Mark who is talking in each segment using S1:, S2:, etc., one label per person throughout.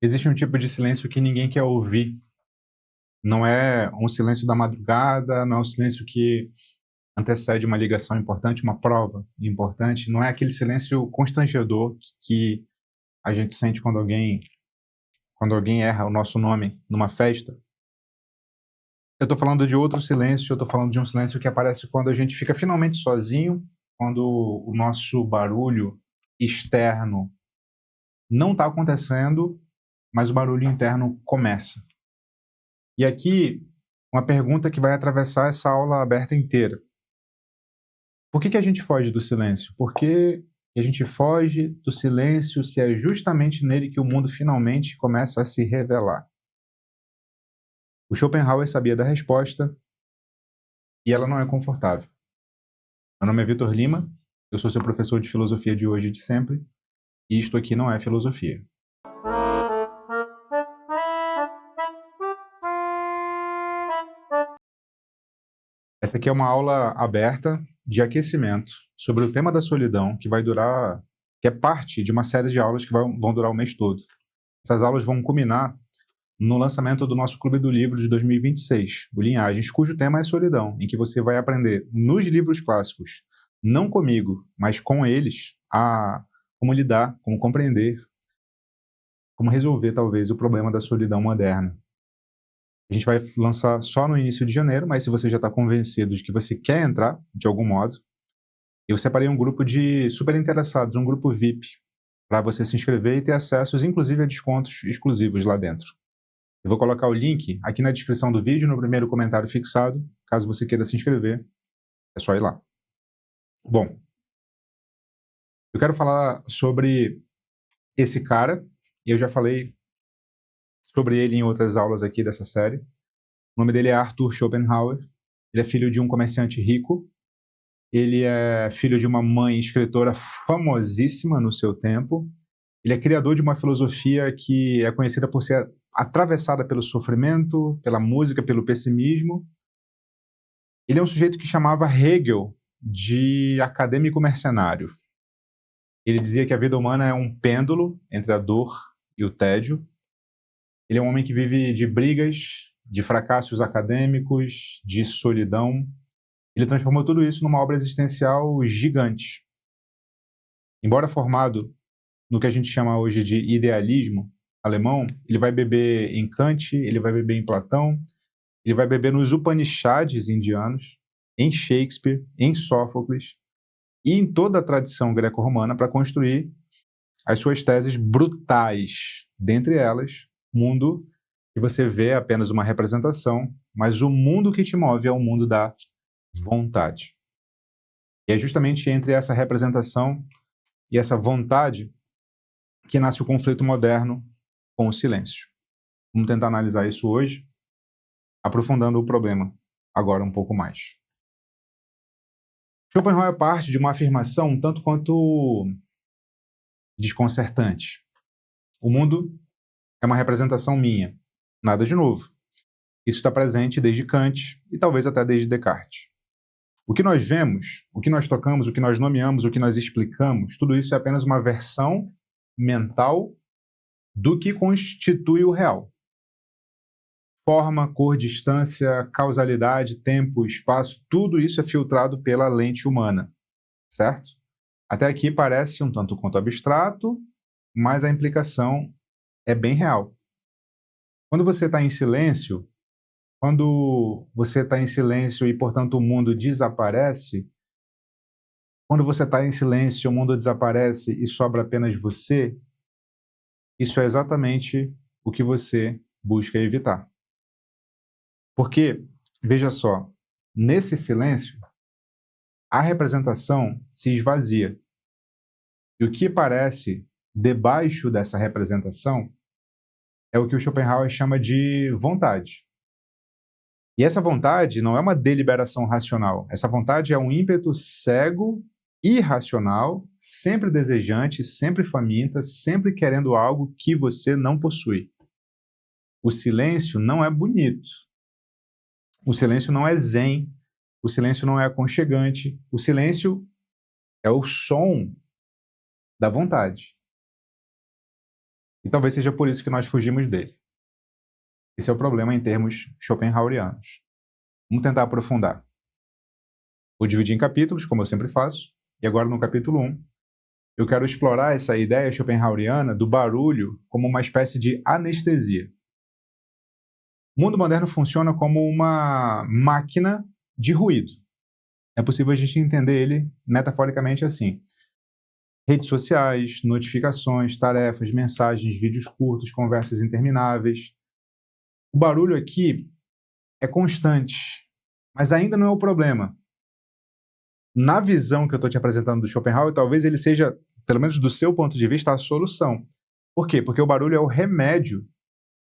S1: Existe um tipo de silêncio que ninguém quer ouvir. Não é um silêncio da madrugada, não é um silêncio que antecede uma ligação importante, uma prova importante. Não é aquele silêncio constrangedor que a gente sente quando alguém erra o nosso nome numa festa. Eu estou falando de outro silêncio, eu estou falando de um silêncio que aparece quando a gente fica finalmente sozinho, quando o nosso barulho externo não está acontecendo, mas o barulho interno começa. E aqui, uma pergunta que vai atravessar essa aula aberta inteira. Por que a gente foge do silêncio? Por que a gente foge do silêncio se é justamente nele que o mundo finalmente começa a se revelar? O Schopenhauer sabia da resposta e ela não é confortável. Meu nome é Vitor Lima, eu sou seu professor de filosofia de hoje e de sempre, e isto aqui não é filosofia. Essa aqui é uma aula aberta de aquecimento sobre o tema da solidão, que é parte de uma série de aulas que vão durar o mês todo. Essas aulas vão culminar no lançamento do nosso Clube do Livro de 2026, o Linhagens, cujo tema é solidão, em que você vai aprender nos livros clássicos, não comigo, mas com eles, a como lidar, como compreender, como resolver talvez o problema da solidão moderna. A gente vai lançar só no início de janeiro, mas se você já está convencido de que você quer entrar, de algum modo, eu separei um grupo de super interessados, um grupo VIP, para você se inscrever e ter acessos, inclusive, a descontos exclusivos lá dentro. Eu vou colocar o link aqui na descrição do vídeo, no primeiro comentário fixado, caso você queira se inscrever, é só ir lá. Bom, eu quero falar sobre esse cara, e eu já falei sobre ele em outras aulas aqui dessa série. O nome dele é Arthur Schopenhauer, ele é filho de um comerciante rico, ele é filho de uma mãe escritora famosíssima no seu tempo, ele é criador de uma filosofia que é conhecida por ser atravessada pelo sofrimento, pela música, pelo pessimismo. Ele é um sujeito que chamava Hegel de acadêmico mercenário. Ele dizia que a vida humana é um pêndulo entre a dor e o tédio. Ele é um homem que vive de brigas, de fracassos acadêmicos, de solidão. Ele transformou tudo isso numa obra existencial gigante. Embora formado no que a gente chama hoje de idealismo alemão, ele vai beber em Kant, ele vai beber em Platão, ele vai beber nos Upanishads indianos, em Shakespeare, em Sófocles e em toda a tradição greco-romana para construir as suas teses brutais. Dentre elas, mundo que você vê é apenas uma representação, mas o mundo que te move é o mundo da vontade. E é justamente entre essa representação e essa vontade que nasce o conflito moderno com o silêncio. Vamos tentar analisar isso hoje, aprofundando o problema agora um pouco mais. Schopenhauer parte de uma afirmação um tanto quanto desconcertante. O mundo é uma representação minha. Nada de novo. Isso está presente desde Kant e talvez até desde Descartes. O que nós vemos, o que nós tocamos, o que nós nomeamos, o que nós explicamos, tudo isso é apenas uma versão mental do que constitui o real. Forma, cor, distância, causalidade, tempo, espaço, tudo isso é filtrado pela lente humana, certo? Até aqui parece um tanto quanto abstrato, mas a implicação é bem real. Quando você está em silêncio, e, portanto, o mundo desaparece, quando você está em silêncio, o mundo desaparece e sobra apenas você, isso é exatamente o que você busca evitar. Porque, veja só, nesse silêncio, a representação se esvazia. E o que aparece debaixo dessa representação é o que o Schopenhauer chama de vontade. E essa vontade não é uma deliberação racional. Essa vontade é um ímpeto cego, irracional, sempre desejante, sempre faminta, sempre querendo algo que você não possui. O silêncio não é bonito. O silêncio não é zen. O silêncio não é aconchegante. O silêncio é o som da vontade. E talvez seja por isso que nós fugimos dele. Esse é o problema em termos schopenhauerianos. Vamos tentar aprofundar. Vou dividir em capítulos, como eu sempre faço, e agora no capítulo 1, eu quero explorar essa ideia schopenhaueriana do barulho como uma espécie de anestesia. O mundo moderno funciona como uma máquina de ruído. É possível a gente entender ele metaforicamente assim. Redes sociais, notificações, tarefas, mensagens, vídeos curtos, conversas intermináveis. O barulho aqui é constante, mas ainda não é o problema. Na visão que eu estou te apresentando do Schopenhauer, talvez ele seja, pelo menos do seu ponto de vista, a solução. Por quê? Porque o barulho é o remédio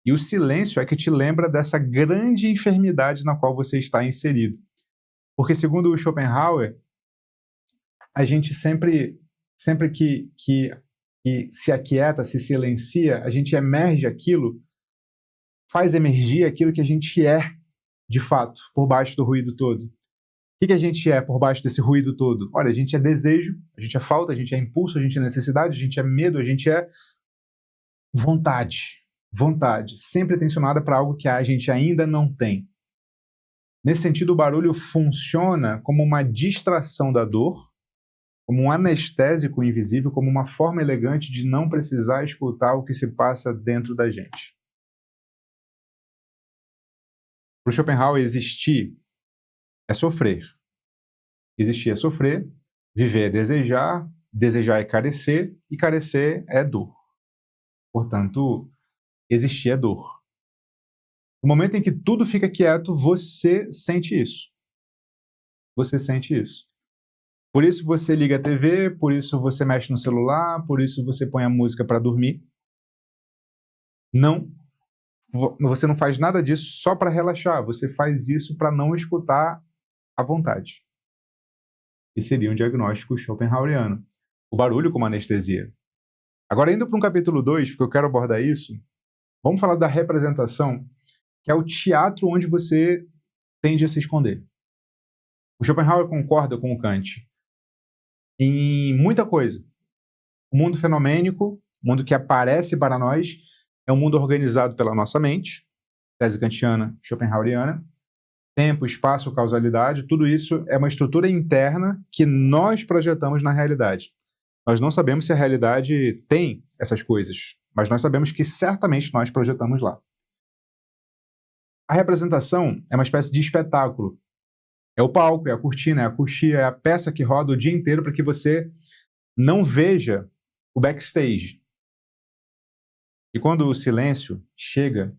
S1: e o silêncio é que te lembra dessa grande enfermidade na qual você está inserido. Porque, segundo o Schopenhauer, a gente sempre que se aquieta, se silencia, a gente emerge aquilo, faz emergir aquilo que a gente é, de fato, por baixo do ruído todo. O que a gente é por baixo desse ruído todo? Olha, a gente é desejo, a gente é falta, a gente é impulso, a gente é necessidade, a gente é medo, a gente é vontade. Vontade, sempre tensionada para algo que a gente ainda não tem. Nesse sentido, o barulho funciona como uma distração da dor, como um anestésico invisível, como uma forma elegante de não precisar escutar o que se passa dentro da gente. Para o Schopenhauer, existir é sofrer. Existir é sofrer, viver é desejar, desejar é carecer, e carecer é dor. Portanto, existir é dor. No momento em que tudo fica quieto, você sente isso. Você sente isso. Por isso você liga a TV, por isso você mexe no celular, por isso você põe a música para dormir. Não, você não faz nada disso só para relaxar, você faz isso para não escutar à vontade. Esse seria um diagnóstico schopenhaueriano. O barulho como anestesia. Agora, indo para um capítulo 2, porque eu quero abordar isso, vamos falar da representação, que é o teatro onde você tende a se esconder. O Schopenhauer concorda com o Kant em muita coisa. O mundo fenomênico, o mundo que aparece para nós, é um mundo organizado pela nossa mente, tese kantiana, schopenhaueriana. Tempo, espaço, causalidade, tudo isso é uma estrutura interna que nós projetamos na realidade. Nós não sabemos se a realidade tem essas coisas, mas nós sabemos que certamente nós projetamos lá. A representação é uma espécie de espetáculo. É o palco, é a cortina, é a coxia, é a peça que roda o dia inteiro para que você não veja o backstage. E quando o silêncio chega,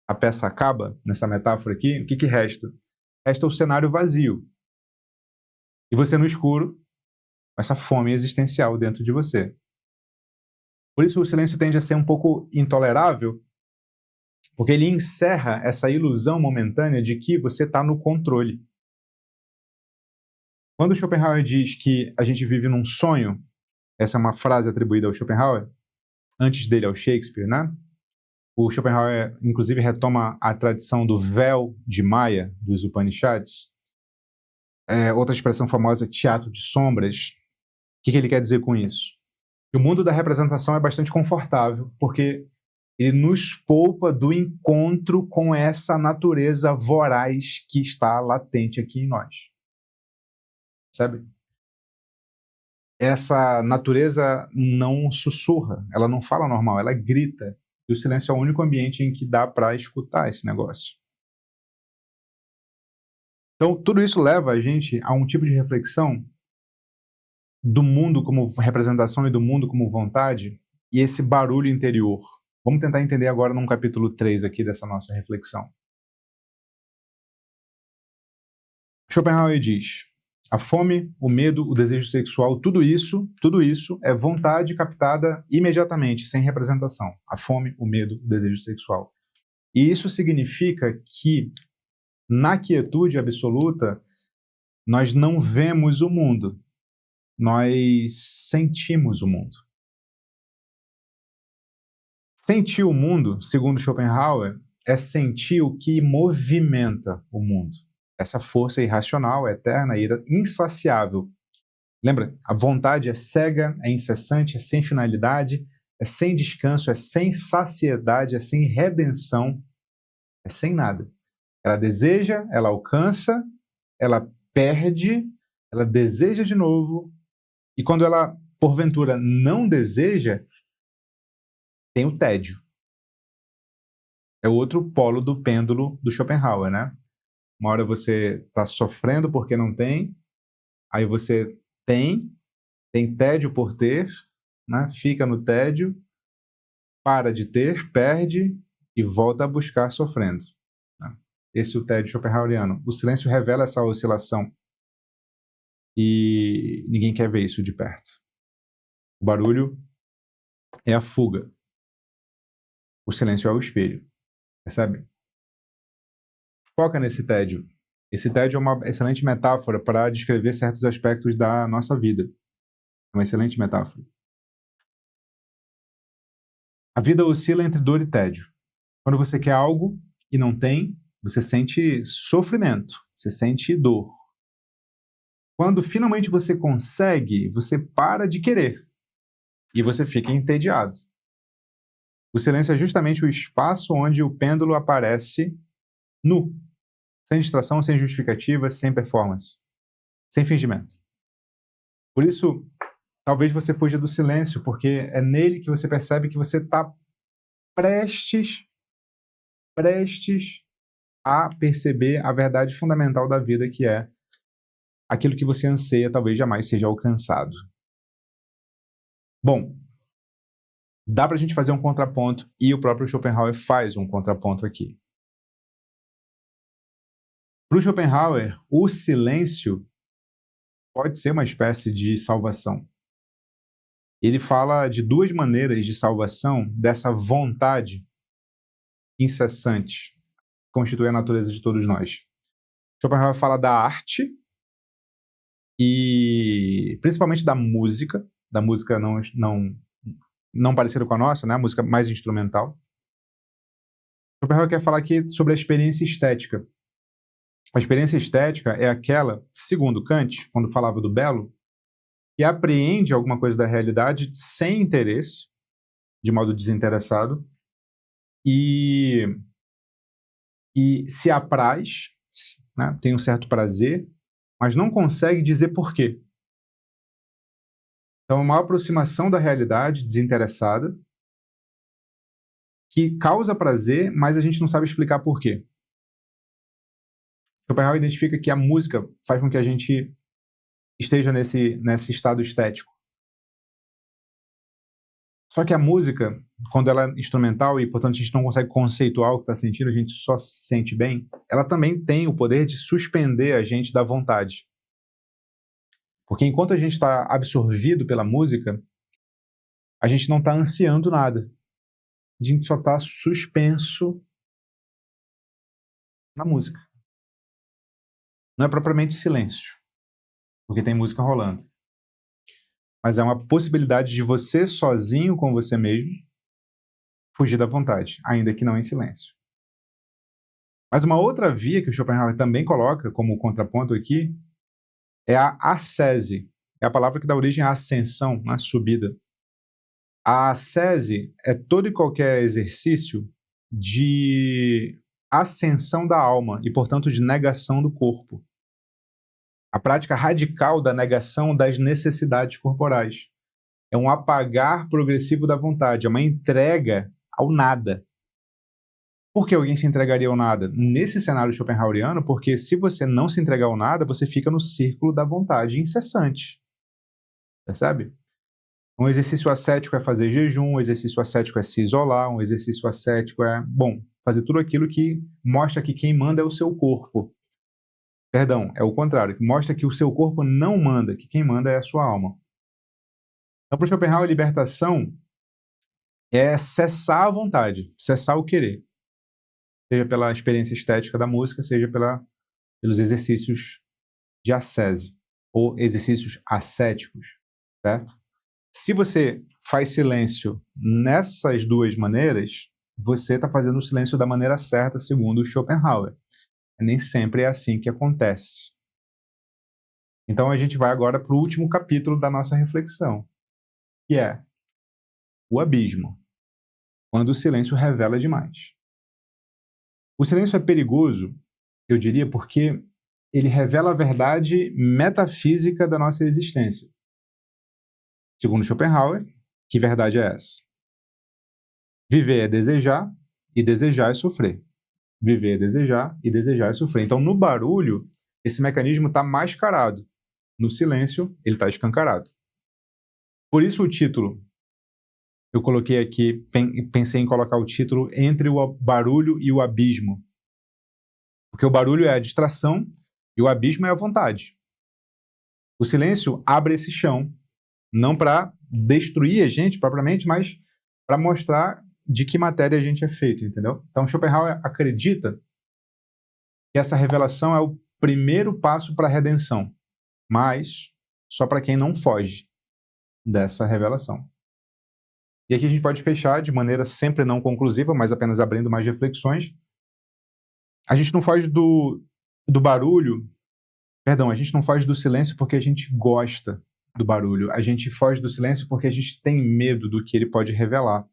S1: a peça acaba, nessa metáfora aqui, o que resta? Resta o cenário vazio. E você no escuro, com essa fome existencial dentro de você. Por isso o silêncio tende a ser um pouco intolerável, porque ele encerra essa ilusão momentânea de que você está no controle. Quando Schopenhauer diz que a gente vive num sonho, essa é uma frase atribuída ao Schopenhauer, antes dele ao Shakespeare, né? O Schopenhauer, inclusive, retoma a tradição do véu de Maya, dos Upanishads. Outra expressão famosa é teatro de sombras. O que ele quer dizer com isso? O mundo da representação é bastante confortável, porque ele nos poupa do encontro com essa natureza voraz que está latente aqui em nós. Sabe? Essa natureza não sussurra, ela não fala normal, ela grita. E o silêncio é o único ambiente em que dá para escutar esse negócio. Então, tudo isso leva a gente a um tipo de reflexão do mundo como representação e do mundo como vontade, e esse barulho interior. Vamos tentar entender agora num capítulo 3 aqui dessa nossa reflexão. Schopenhauer diz: a fome, o medo, o desejo sexual, tudo isso é vontade captada imediatamente, sem representação. A fome, o medo, o desejo sexual. E isso significa que, na quietude absoluta, nós não vemos o mundo, nós sentimos o mundo. Sentir o mundo, segundo Schopenhauer, é sentir o que movimenta o mundo. Essa força irracional, eterna, insaciável. Lembra? A vontade é cega, é incessante, é sem finalidade, é sem descanso, é sem saciedade, é sem redenção, é sem nada. Ela deseja, ela alcança, ela perde, ela deseja de novo, e quando ela, porventura, não deseja, tem o tédio. É o outro polo do pêndulo do Schopenhauer, né? Uma hora você está sofrendo porque não tem, aí você tem tédio por ter, né? Fica no tédio, para de ter, perde e volta a buscar sofrendo, né? Esse é o tédio schopenhaueriano. O silêncio revela essa oscilação e ninguém quer ver isso de perto. O barulho é a fuga. O silêncio é o espelho. Percebe? Foca nesse tédio. Esse tédio é uma excelente metáfora para descrever certos aspectos da nossa vida. É uma excelente metáfora. A vida oscila entre dor e tédio. Quando você quer algo e não tem, você sente sofrimento, você sente dor. Quando finalmente você consegue, você para de querer e você fica entediado. O silêncio é justamente o espaço onde o pêndulo aparece nu, sem distração, sem justificativa, sem performance, sem fingimento. Por isso, talvez você fuja do silêncio, porque é nele que você percebe que você está prestes a perceber a verdade fundamental da vida, que é aquilo que você anseia talvez jamais seja alcançado. Bom, dá para a gente fazer um contraponto, e o próprio Schopenhauer faz um contraponto aqui. Para o Schopenhauer, o silêncio pode ser uma espécie de salvação. Ele fala de duas maneiras de salvação dessa vontade incessante que constitui a natureza de todos nós. Schopenhauer fala da arte e principalmente da música não parecida com a nossa, né? A música mais instrumental. Schopenhauer quer falar aqui sobre a experiência estética. A experiência estética é aquela, segundo Kant, quando falava do belo, que apreende alguma coisa da realidade sem interesse, de modo desinteressado, e se apraz, né? Tem um certo prazer, mas não consegue dizer por quê. Então, é uma aproximação da realidade desinteressada que causa prazer, mas a gente não sabe explicar por quê. Schopenhauer identifica que a música faz com que a gente esteja nesse estado estético. Só que a música, quando ela é instrumental e, portanto, a gente não consegue conceituar o que está sentindo, a gente só se sente bem, ela também tem o poder de suspender a gente da vontade. Porque enquanto a gente está absorvido pela música, a gente não está ansiando nada. A gente só está suspenso na música. Não é propriamente silêncio, porque tem música rolando. Mas é uma possibilidade de você, sozinho com você mesmo, fugir da vontade, ainda que não em silêncio. Mas uma outra via que o Schopenhauer também coloca como contraponto aqui é a ascese. É a palavra que dá origem à ascensão, à subida. A ascese é todo e qualquer exercício de ascensão da alma e, portanto, de negação do corpo. A prática radical da negação das necessidades corporais. É um apagar progressivo da vontade, é uma entrega ao nada. Por que alguém se entregaria ao nada? Nesse cenário schopenhaueriano, porque se você não se entregar ao nada, você fica no círculo da vontade incessante. Percebe? Um exercício ascético é fazer jejum, um exercício ascético é se isolar, um exercício ascético é, fazer tudo aquilo que mostra que quem manda é o seu corpo. Perdão, é o contrário, que mostra que o seu corpo não manda, que quem manda é a sua alma. Então, para o Schopenhauer, a libertação é cessar a vontade, cessar o querer. Seja pela experiência estética da música, seja pelos exercícios de ascese, ou exercícios ascéticos, certo? Se você faz silêncio nessas duas maneiras, você está fazendo o silêncio da maneira certa, segundo Schopenhauer. Nem sempre é assim que acontece. Então a gente vai agora para o último capítulo da nossa reflexão, que é: o abismo, quando o silêncio revela demais. O silêncio é perigoso, eu diria, porque ele revela a verdade metafísica da nossa existência. Segundo Schopenhauer, que verdade é essa? Viver é desejar, e desejar é sofrer. Viver é desejar, e desejar é sofrer. Então, no barulho, esse mecanismo está mascarado. No silêncio, ele está escancarado. Por isso o título, eu coloquei aqui, pensei em colocar o título entre o barulho e o abismo. Porque o barulho é a distração e o abismo é a vontade. O silêncio abre esse chão, não para destruir a gente propriamente, mas para mostrar de que matéria a gente é feito, entendeu? Então Schopenhauer acredita que essa revelação é o primeiro passo para a redenção, mas só para quem não foge dessa revelação. E aqui a gente pode fechar de maneira sempre não conclusiva, mas apenas abrindo mais reflexões. A gente não foge do barulho, a gente não foge do silêncio porque a gente gosta do barulho. A gente foge do silêncio porque a gente tem medo do que ele pode revelar.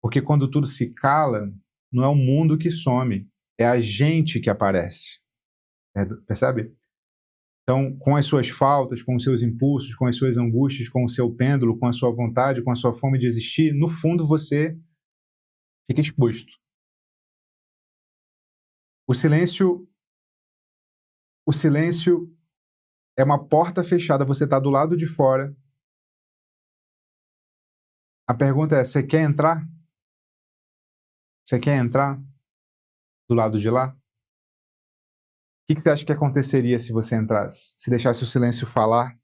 S1: Porque quando tudo se cala, não é o mundo que some, é a gente que aparece. Percebe? Então, com as suas faltas, com os seus impulsos, com as suas angústias, com o seu pêndulo, com a sua vontade, com a sua fome de existir, no fundo você fica exposto. O silêncio é uma porta fechada, você está do lado de fora. A pergunta é, você quer entrar? Você quer entrar do lado de lá? O que você acha que aconteceria se você entrasse? Se deixasse o silêncio falar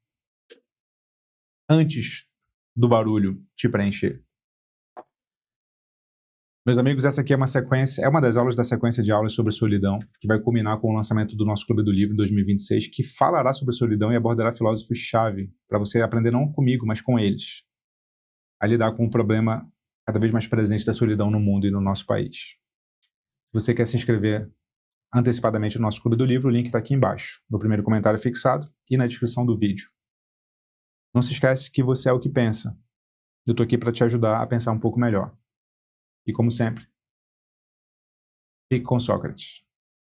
S1: antes do barulho te preencher? Meus amigos, essa aqui é uma das aulas da sequência de aulas sobre solidão, que vai culminar com o lançamento do nosso Clube do Livro em 2026, que falará sobre solidão e abordará filósofos-chave, para você aprender não comigo, mas com eles, a lidar com o problema cada vez mais presente da solidão no mundo e no nosso país. Se você quer se inscrever antecipadamente no nosso Clube do Livro, o link está aqui embaixo, no primeiro comentário fixado e na descrição do vídeo. Não se esquece que você é o que pensa. Eu estou aqui para te ajudar a pensar um pouco melhor. E como sempre, fique com Sócrates.